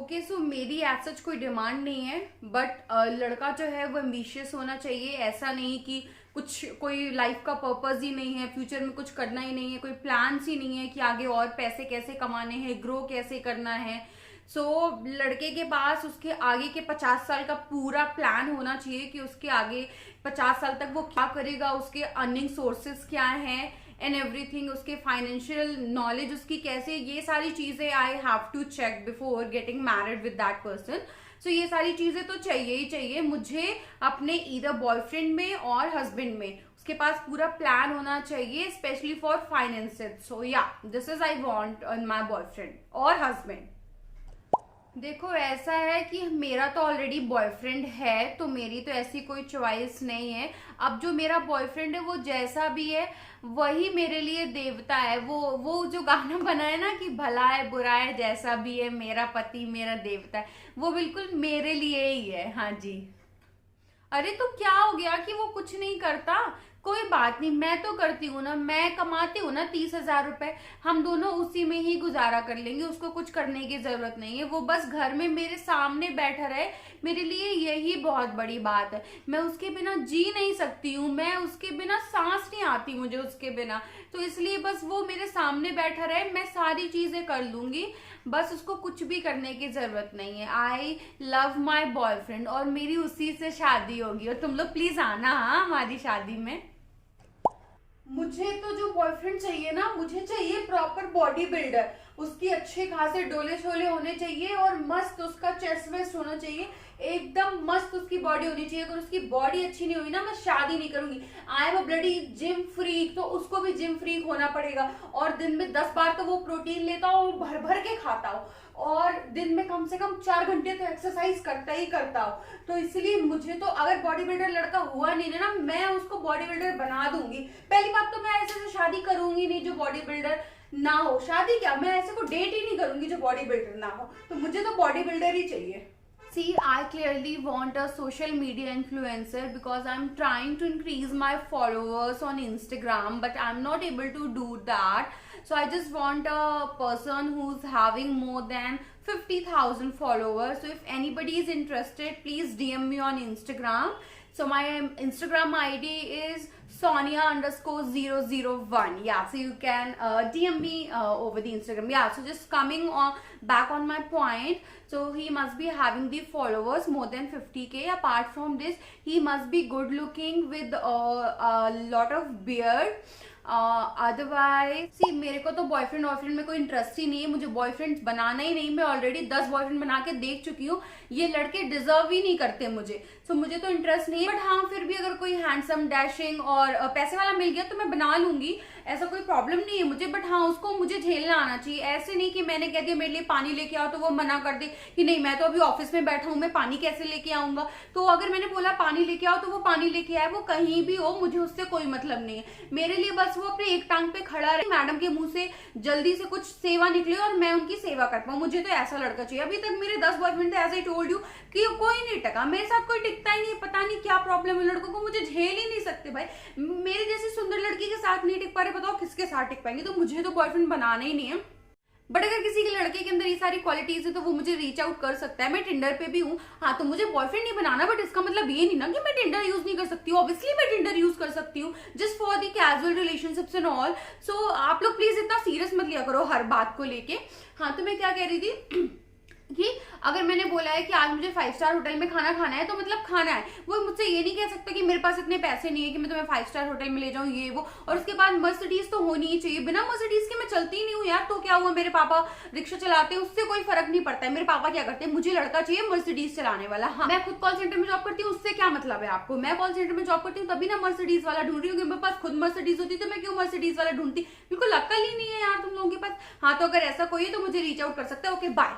Okay so मेरी as such कोई demand नहीं है, बट लड़का जो है वो एम्बिशियस होना चाहिए। ऐसा नहीं कि कुछ कोई लाइफ का पर्पस ही नहीं है, फ्यूचर में कुछ करना ही नहीं है, कोई प्लान्स ही नहीं है कि आगे और पैसे कैसे कमाने हैं, ग्रो कैसे करना है। लड़के के पास उसके आगे के 50 साल का पूरा प्लान होना चाहिए कि उसके आगे 50 साल तक वो क्या करेगा, उसके अर्निंग सोर्सेस क्या हैं एंड एवरीथिंग, उसके फाइनेंशियल नॉलेज उसकी कैसे, ये सारी चीजें I have to check before getting married with that person. So ये सारी चीजें तो चाहिए ही चाहिए मुझे अपने ईदर बॉयफ्रेंड में और हस्बैंड में। उसके पास पूरा प्लान होना चाहिए स्पेशली फॉर फाइनेंसेस। सो या this is I want in my boyfriend और हस्बैंड। देखो ऐसा है कि मेरा तो ऑलरेडी बॉयफ्रेंड है, तो मेरी तो ऐसी कोई चॉइस नहीं है। अब जो मेरा बॉयफ्रेंड है वो जैसा भी है वही मेरे लिए देवता है। वो जो गाना बना है ना कि भला है बुरा है जैसा भी है मेरा पति मेरा देवता है, वो बिल्कुल मेरे लिए ही है। हाँ जी। अरे तो क्या हो गया कि वो कुछ नहीं करता? कोई बात नहीं, मैं तो करती हूँ ना, मैं कमाती हूँ ना 30,000 रुपए, हम दोनों उसी में ही गुजारा कर लेंगे। उसको कुछ करने की जरूरत नहीं है, वो बस घर में मेरे सामने बैठा रहे, मेरे लिए यही बहुत बड़ी बात है। मैं उसके बिना जी नहीं सकती हूँ, मैं उसके बिना सांस नहीं आती मुझे उसके बिना। तो इसलिए बस वो मेरे सामने बैठा रहे, मैं सारी चीजें कर लूंगी, बस उसको कुछ भी करने की जरूरत नहीं है। आई लव माई बॉयफ्रेंड और मेरी उसी से शादी होगी, और तुम लोग प्लीज आना हाँ हमारी शादी में। मुझे तो जो बॉयफ्रेंड चाहिए ना, मुझे चाहिए प्रॉपर बॉडी बिल्डर। उसकी अच्छे खासे डोले शोले होने चाहिए और मस्त उसका चेस्ट वेस्ट होना चाहिए, एकदम मस्त उसकी बॉडी होनी चाहिए। अगर उसकी बॉडी अच्छी नहीं हुई ना, मैं शादी नहीं करूंगी। I am a bloody gym freak, तो उसको भी जिम फ्रीक होना पड़ेगा। और दिन में 10 बार तो वो प्रोटीन लेता हो, भर भर के खाता हो, और दिन में कम से कम 4 घंटे तो एक्सरसाइज करता ही करता हो। तो इसलिए मुझे तो, अगर बॉडी बिल्डर लड़का हुआ नहीं ना, मैं उसको बॉडी बिल्डर बना दूंगी। पहली बात तो मैं ऐसे से शादी करूंगी नहीं जो बॉडी बिल्डर ना हो। शादी क्या, मैं ऐसे को डेट ही नहीं करूंगी जो बॉडी बिल्डर ना हो। तो मुझे तो बॉडी बिल्डर ही चाहिए। See, I clearly want a social media influencer because I'm trying to increase my followers on Instagram, but I'm not able to do that. So I just want a person who's having more than 50,000 followers. So if anybody is interested, please DM me on Instagram. So my Instagram ID is Sonia_001. Yeah, so you can DM me over the Instagram. Yeah, so just coming on back on my point. So he must be having the followers more than 50k. Apart from this, he must be good looking with a lot of beard. Otherwise see मेरे को तो boyfriend boyfriend में कोई interest ही नहीं है, मुझे boyfriend बनाना ही नहीं। मैं ऑलरेडी 10 बॉयफ्रेंड बना के देख चुकी हूँ, ये लड़के डिजर्व ही नहीं करते मुझे। सो मुझे तो इंटरेस्ट नहीं है। बट हाँ, फिर भी अगर कोई हैंडसम डैशिंग और पैसे वाला मिल गया तो मैं बना लूंगी, ऐसा कोई प्रॉब्लम नहीं है मुझे। बट हाँ, उसको मुझे झेलना आना चाहिए। ऐसे नहीं कि मैंने कह दिया मेरे लिए पानी लेके आओ तो वो मना कर दे कि नहीं मैं तो अभी ऑफिस में बैठा हूँ, मैं पानी कैसे लेके आऊंगा। तो अगर मैंने बोला पानी लेके आओ तो वो पानी लेके आए, वो कहीं भी हो, मुझे उससे कोई मतलब नहीं है। मेरे लिए बस वो अपने एक टांग पे खड़ा रहे, मैडम के मुंह से जल्दी से कुछ सेवा निकले और मैं उनकी सेवा कर पाऊं। मुझे तो ऐसा लड़का चाहिए। अभी तक मेरे 10 बॉयफ्रेंड थे, एज आई टोल्ड यू, कि कोई नहीं टका मेरे साथ, कोई टिकता ही नहीं। पता नहीं क्या प्रॉब्लम है लड़कों को, मुझे झेल ही नहीं सकते भाई। मेरे जैसी सुंदर लड़की के साथ नहीं टिक पा रहे, बताओ किसके साथ टिक पाएंगे। तो मुझे तो बॉयफ्रेंड बनाना ही नहीं है। बट अगर किसी के लड़के के अंदर ये सारी क्वालिटीज है तो वो मुझे रीच आउट कर सकता है। मैं टिंडर पे भी हूँ। हाँ, तो मुझे बॉयफ्रेंड नहीं बनाना, बट इसका मतलब ये नहीं ना कि मैं टिंडर यूज नहीं कर सकती हूँ। ऑब्वियसली मैं टिंडर यूज कर सकती हूँ just for the casual relationships and all. So आप लोग प्लीज इतना सीरियस मत लिया करो हर बात को लेके। हाँ, तो मैं क्या कह रही थी कि अगर मैंने बोला है कि आज मुझे 5 स्टार होटल में खाना खाना है तो मतलब खाना है। वो मुझसे ये नहीं कह सकता कि मेरे पास इतने पैसे नहीं है कि मैं तुम्हें 5 स्टार होटल में ले जाऊं, ये वो। और उसके बाद मर्सिडीज तो होनी ही चाहिए। बिना मर्सिडीज के मैं चलती ही नहीं हूँ यार। तो क्या हुआ, मेरे पापा रिक्शा चलाते हैं, उससे कोई फर्क नहीं पड़ता है। मेरे पापा क्या करते हैं, मुझे लड़का चाहिए मर्सिडीज चलाने वाला। हाँ, मैं खुद कॉल सेंटर में जॉब करती हूँ, उससे क्या मतलब है आपको। मैं कॉल सेंटर में जॉब करती हूँ तभी ना मर्सिडीज वाला ढूंढ रही हूँ। मेरे पास खुद मर्सिडीज होती तो मैं क्यों मर्सिडीज वाला ढूंढती। बिल्कुल अक्ल ही नहीं है यार तुम लोगों के पास। हाँ, तो अगर ऐसा कोई है तो मुझे रीच आउट कर सकता है। Okay bye.